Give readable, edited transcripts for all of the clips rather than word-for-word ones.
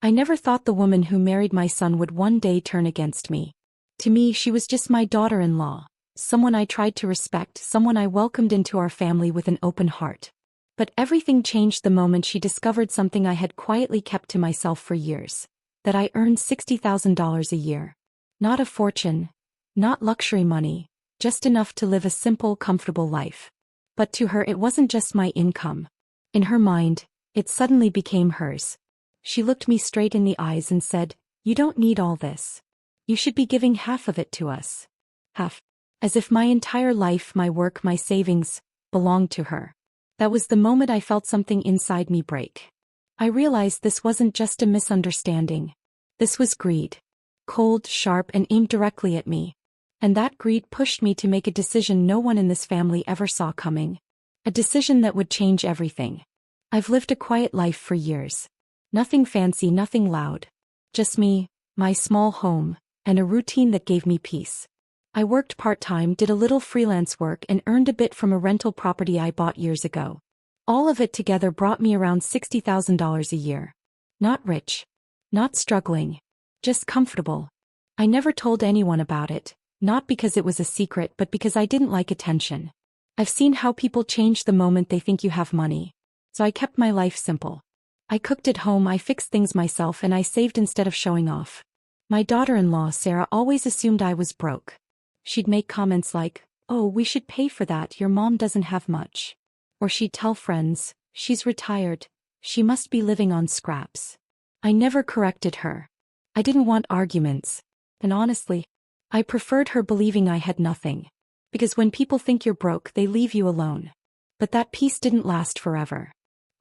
I never thought the woman who married my son would one day turn against me. To me, she was just my daughter-in-law, someone I tried to respect, someone I welcomed into our family with an open heart. But everything changed the moment she discovered something I had quietly kept to myself for years: that I earned $60,000 a year. Not a fortune, not luxury money, just enough to live a simple, comfortable life. But to her, it wasn't just my income. In her mind, it suddenly became hers. She looked me straight in the eyes and said, "You don't need all this. You should be giving half of it to us." Half. As if my entire life, my work, my savings, belonged to her. That was the moment I felt something inside me break. I realized this wasn't just a misunderstanding. This was greed. Cold, sharp, and aimed directly at me. And that greed pushed me to make a decision no one in this family ever saw coming. A decision that would change everything. I've lived a quiet life for years. Nothing fancy, nothing loud. Just me, my small home, and a routine that gave me peace. I worked part-time, did a little freelance work, and earned a bit from a rental property I bought years ago. All of it together brought me around $60,000 a year. Not rich. Not struggling. Just comfortable. I never told anyone about it, not because it was a secret but because I didn't like attention. I've seen how people change the moment they think you have money. So I kept my life simple. I cooked at home, I fixed things myself, and I saved instead of showing off. My daughter-in-law, Sarah, always assumed I was broke. She'd make comments like, "Oh, we should pay for that, your mom doesn't have much." Or she'd tell friends, "She's retired. She must be living on scraps." I never corrected her. I didn't want arguments. And honestly, I preferred her believing I had nothing. Because when people think you're broke, they leave you alone. But that peace didn't last forever.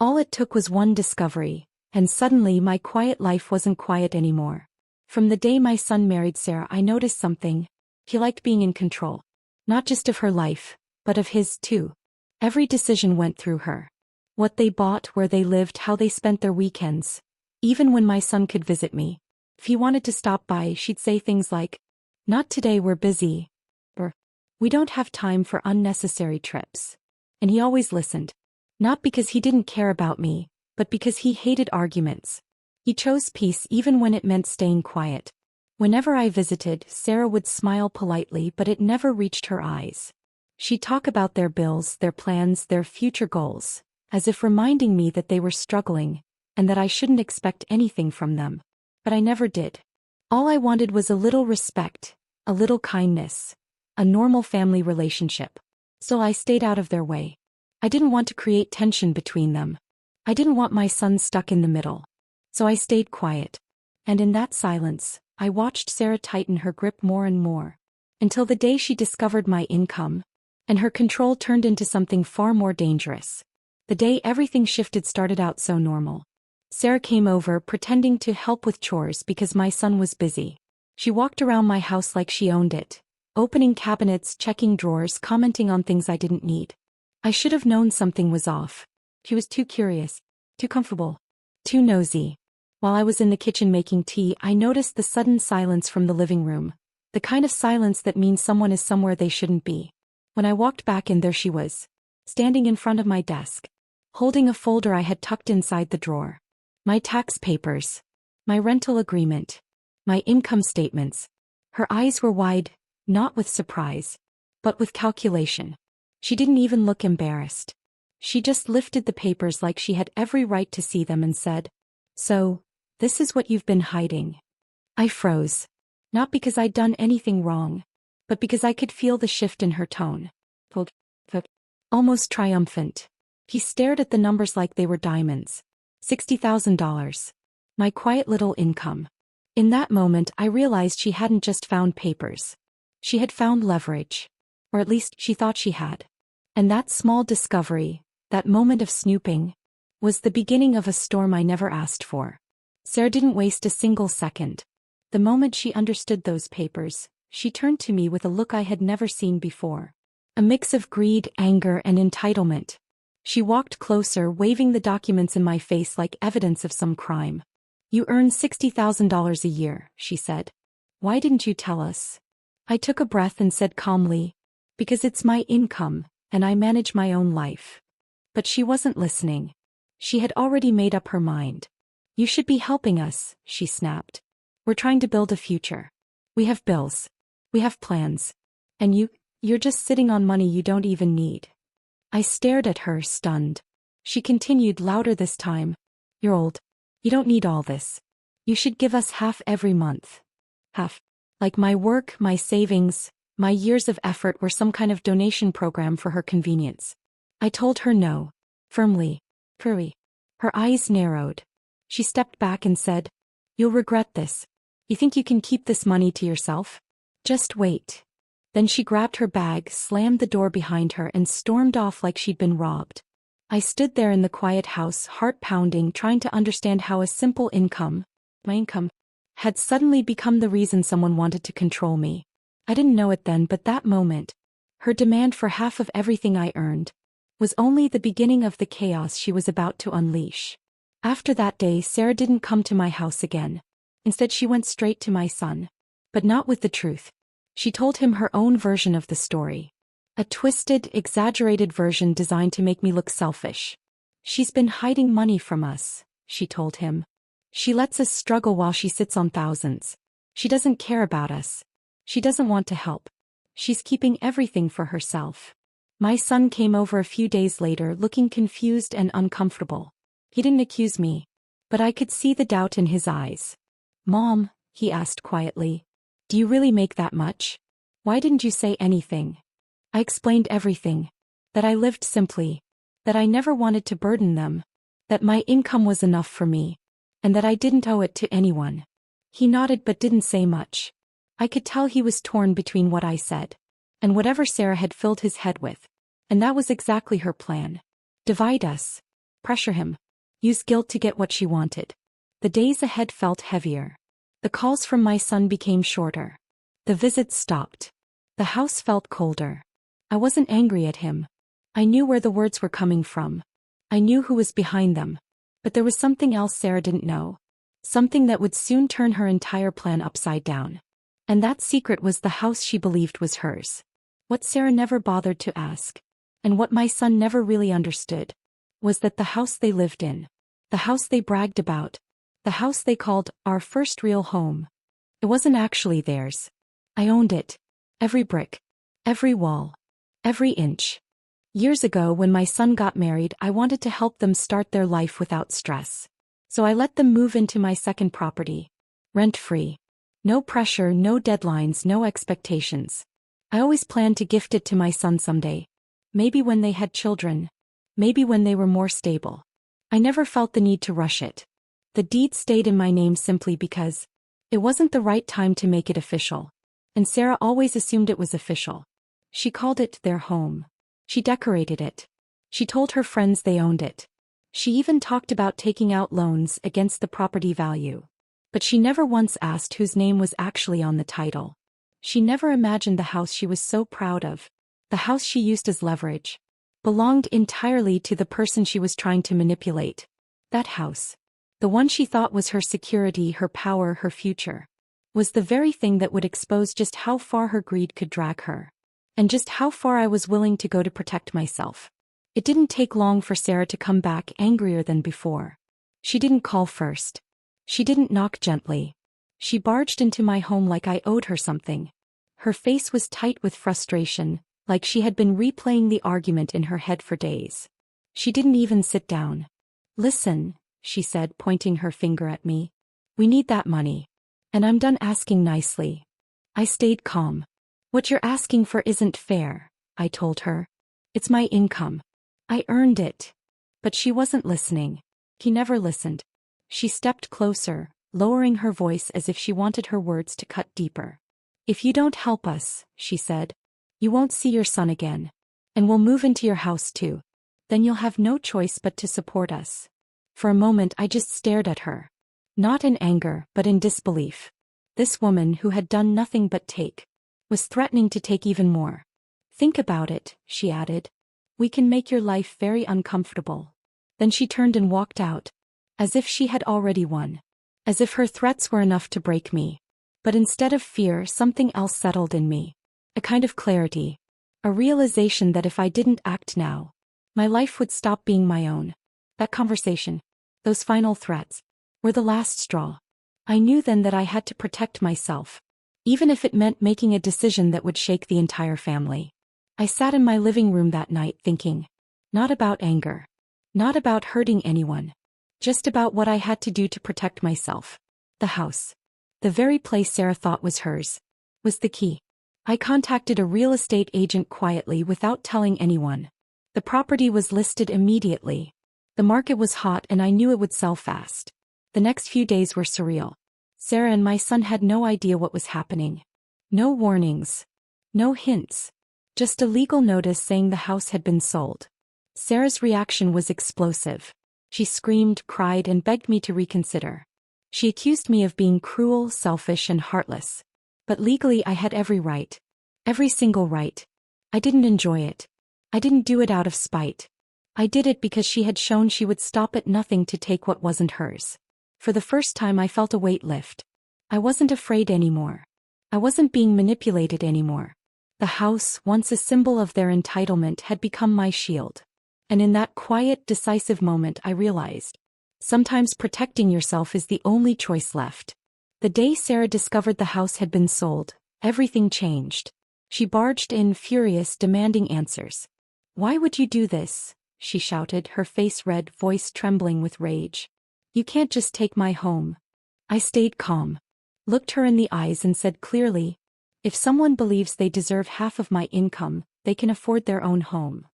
All it took was one discovery, and suddenly my quiet life wasn't quiet anymore. From the day my son married Sarah, I noticed something. He liked being in control. Not just of her life, but of his too. Every decision went through her. What they bought, where they lived, how they spent their weekends. Even when my son could visit me. If he wanted to stop by, she'd say things like, "Not today, we're busy." Or, "We don't have time for unnecessary trips." And he always listened. Not because he didn't care about me, but because he hated arguments. He chose peace even when it meant staying quiet. Whenever I visited, Sarah would smile politely, but it never reached her eyes. She'd talk about their bills, their plans, their future goals, as if reminding me that they were struggling, and that I shouldn't expect anything from them. But I never did. All I wanted was a little respect, a little kindness, a normal family relationship. So I stayed out of their way. I didn't want to create tension between them. I didn't want my son stuck in the middle. So I stayed quiet. And in that silence, I watched Sarah tighten her grip more and more. Until the day she discovered my income, and her control turned into something far more dangerous. The day everything shifted started out so normal. Sarah came over pretending to help with chores because my son was busy. She walked around my house like she owned it, opening cabinets, checking drawers, commenting on things I didn't need. I should have known something was off. She was too curious, too comfortable, too nosy. While I was in the kitchen making tea, I noticed the sudden silence from the living room. The kind of silence that means someone is somewhere they shouldn't be. When I walked back in, there she was, standing in front of my desk, holding a folder I had tucked inside the drawer. My tax papers, my rental agreement, my income statements. Her eyes were wide, not with surprise, but with calculation. She didn't even look embarrassed. She just lifted the papers like she had every right to see them and said, "So, this is what you've been hiding." I froze. Not because I'd done anything wrong, but because I could feel the shift in her tone. Almost triumphant. He stared at the numbers like they were diamonds. $60,000. My quiet little income. In that moment, I realized she hadn't just found papers. She had found leverage. Or at least she thought she had. And that small discovery, that moment of snooping, was the beginning of a storm I never asked for. Sarah didn't waste a single second. The moment she understood those papers, she turned to me with a look I had never seen before. A mix of greed, anger, and entitlement. She walked closer, waving the documents in my face like evidence of some crime. "You earn $60,000 a year," she said. "Why didn't you tell us?" I took a breath and said calmly, "Because it's my income, and I manage my own life." But she wasn't listening. She had already made up her mind. You should be helping us, she snapped. We're trying to build a future. We have bills. We have plans. And you're just sitting on money you don't even need. I stared at her, stunned. She continued louder this time. You're old. You don't need all this. You should give us half every month. Half. Like my work, my savings, my years of effort were some kind of donation program for her convenience. I told her no. Firmly. Hurry. Her eyes narrowed. She stepped back and said, You'll regret this. You think you can keep this money to yourself? Just wait. Then she grabbed her bag, slammed the door behind her, and stormed off like she'd been robbed. I stood there in the quiet house, heart pounding, trying to understand how a simple income, my income, had suddenly become the reason someone wanted to control me. I didn't know it then, but that moment, her demand for half of everything I earned, was only the beginning of the chaos she was about to unleash. After that day, Sarah didn't come to my house again. Instead, she went straight to my son. But not with the truth. She told him her own version of the story. A twisted, exaggerated version designed to make me look selfish. She's been hiding money from us, she told him. She lets us struggle while she sits on thousands. She doesn't care about us. She doesn't want to help. She's keeping everything for herself. My son came over a few days later, looking confused and uncomfortable. He didn't accuse me, but I could see the doubt in his eyes. Mom, he asked quietly, do you really make that much? Why didn't you say anything? I explained everything. That I lived simply. That I never wanted to burden them. That my income was enough for me. And that I didn't owe it to anyone. He nodded but didn't say much. I could tell he was torn between what I said and whatever Sarah had filled his head with. And that was exactly her plan. Divide us. Pressure him. Use guilt to get what she wanted. The days ahead felt heavier. The calls from my son became shorter. The visits stopped. The house felt colder. I wasn't angry at him. I knew where the words were coming from. I knew who was behind them. But there was something else Sarah didn't know. Something that would soon turn her entire plan upside down. And that secret was the house she believed was hers. What Sarah never bothered to ask, and what my son never really understood, was that the house they lived in, the house they bragged about, the house they called our first real home, it wasn't actually theirs. I owned it. Every brick. Every wall. Every inch. Years ago, when my son got married, I wanted to help them start their life without stress. So I let them move into my second property. Rent-free. No pressure, no deadlines, no expectations. I always planned to gift it to my son someday. Maybe when they had children. Maybe when they were more stable. I never felt the need to rush it. The deed stayed in my name simply because it wasn't the right time to make it official. And Sarah always assumed it was official. She called it their home. She decorated it. She told her friends they owned it. She even talked about taking out loans against the property value. But she never once asked whose name was actually on the title. She never imagined the house she was so proud of, the house she used as leverage, belonged entirely to the person she was trying to manipulate. That house, the one she thought was her security, her power, her future, was the very thing that would expose just how far her greed could drag her. And just how far I was willing to go to protect myself. It didn't take long for Sarah to come back angrier than before. She didn't call first. She didn't knock gently. She barged into my home like I owed her something. Her face was tight with frustration, like she had been replaying the argument in her head for days. She didn't even sit down. Listen, she said, pointing her finger at me. We need that money. And I'm done asking nicely. I stayed calm. What you're asking for isn't fair, I told her. It's my income. I earned it. But she wasn't listening. He never listened. She stepped closer, lowering her voice as if she wanted her words to cut deeper. If you don't help us, she said, you won't see your son again. And we'll move into your house too. Then you'll have no choice but to support us. For a moment I just stared at her. Not in anger, but in disbelief. This woman who had done nothing but take, was threatening to take even more. Think about it, she added. We can make your life very uncomfortable. Then she turned and walked out, as if she had already won. As if her threats were enough to break me. But instead of fear, something else settled in me. A kind of clarity. A realization that if I didn't act now, my life would stop being my own. That conversation. Those final threats. were the last straw. I knew then that I had to protect myself, even if it meant making a decision that would shake the entire family. I sat in my living room that night thinking, not about anger, not about hurting anyone, just about what I had to do to protect myself. The house, the very place Sarah thought was hers, was the key. I contacted a real estate agent quietly without telling anyone. The property was listed immediately. The market was hot and I knew it would sell fast. The next few days were surreal. Sarah and my son had no idea what was happening. No warnings. No hints. Just a legal notice saying the house had been sold. Sarah's reaction was explosive. She screamed, cried, and begged me to reconsider. She accused me of being cruel, selfish, and heartless. But legally I had every right. Every single right. I didn't enjoy it. I didn't do it out of spite. I did it because she had shown she would stop at nothing to take what wasn't hers. For the first time I felt a weight lift. I wasn't afraid anymore. I wasn't being manipulated anymore. The house, once a symbol of their entitlement, had become my shield. And in that quiet, decisive moment I realized, sometimes protecting yourself is the only choice left. The day Sarah discovered the house had been sold, everything changed. She barged in, furious, demanding answers. "Why would you do this?" she shouted, her face red, voice trembling with rage. "You can't just take my home." I stayed calm, looked her in the eyes and said clearly, "If someone believes they deserve half of my income, they can afford their own home."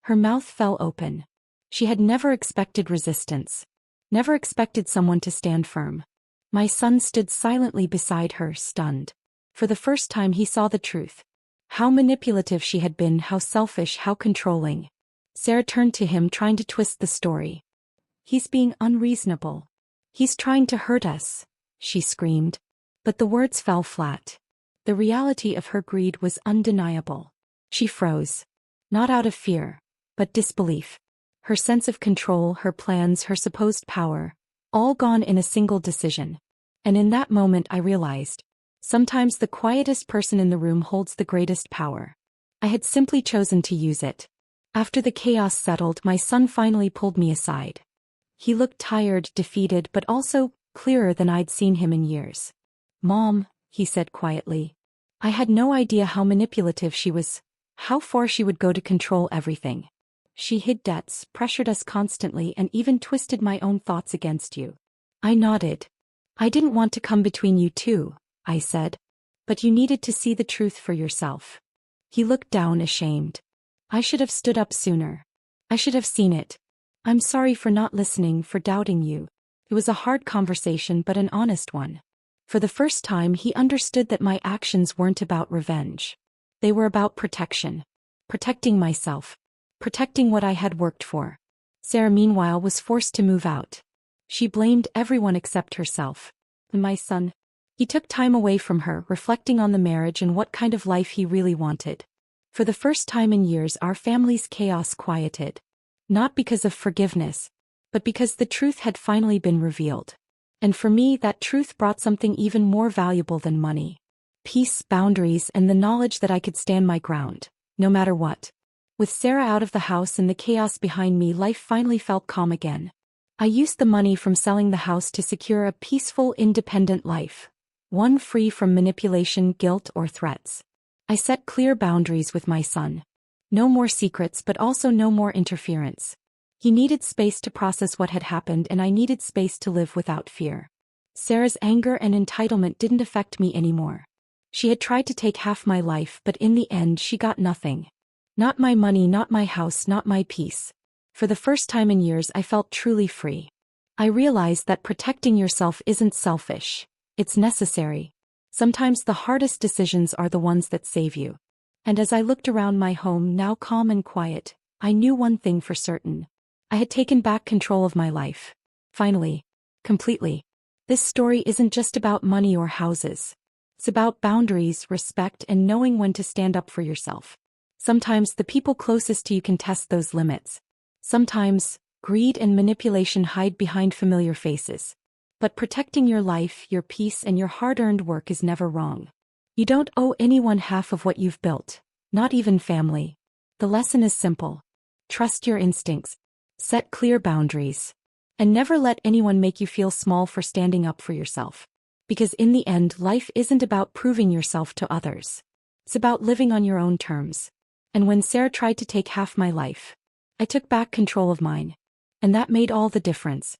Her mouth fell open. She had never expected resistance. Never expected someone to stand firm. My son stood silently beside her, stunned. For the first time he saw the truth. How manipulative she had been, how selfish, how controlling. Sarah turned to him, trying to twist the story. "He's being unreasonable. He's trying to hurt us," she screamed. But the words fell flat. The reality of her greed was undeniable. She froze. Not out of fear, but disbelief. Her sense of control, her plans, her supposed power, all gone in a single decision. And in that moment I realized, sometimes the quietest person in the room holds the greatest power. I had simply chosen to use it. After the chaos settled, my son finally pulled me aside. He looked tired, defeated, but also clearer than I'd seen him in years. "Mom," he said quietly. I had no idea how manipulative she was, how far she would go to control everything. She hid debts, pressured us constantly, and even twisted my own thoughts against you. I nodded. "I didn't want to come between you two," I said. "But you needed to see the truth for yourself." He looked down, ashamed. "I should have stood up sooner. I should have seen it. I'm sorry for not listening, for doubting you." It was a hard conversation, but an honest one. For the first time he understood that my actions weren't about revenge. They were about protection. Protecting myself. Protecting what I had worked for. Sarah, meanwhile, was forced to move out. She blamed everyone except herself. And my son. He took time away from her, reflecting on the marriage and what kind of life he really wanted. For the first time in years, our family's chaos quieted. Not because of forgiveness, but because the truth had finally been revealed. And for me, that truth brought something even more valuable than money. Peace, boundaries, and the knowledge that I could stand my ground, no matter what. With Sarah out of the house and the chaos behind me, life finally felt calm again. I used the money from selling the house to secure a peaceful, independent life. One free from manipulation, guilt, or threats. I set clear boundaries with my son. No more secrets, but also no more interference. He needed space to process what had happened, and I needed space to live without fear. Sarah's anger and entitlement didn't affect me anymore. She had tried to take half my life, but in the end she got nothing. Not my money, not my house, not my peace. For the first time in years I felt truly free. I realized that protecting yourself isn't selfish. It's necessary. Sometimes the hardest decisions are the ones that save you. And as I looked around my home, now calm and quiet, I knew one thing for certain. I had taken back control of my life. Finally. Completely. This story isn't just about money or houses. It's about boundaries, respect, and knowing when to stand up for yourself. Sometimes the people closest to you can test those limits. Sometimes, greed and manipulation hide behind familiar faces. But protecting your life, your peace, and your hard-earned work is never wrong. You don't owe anyone half of what you've built, not even family. The lesson is simple. Trust your instincts. Set clear boundaries. And never let anyone make you feel small for standing up for yourself. Because in the end, life isn't about proving yourself to others. It's about living on your own terms. And when Sarah tried to take half my life, I took back control of mine. And that made all the difference.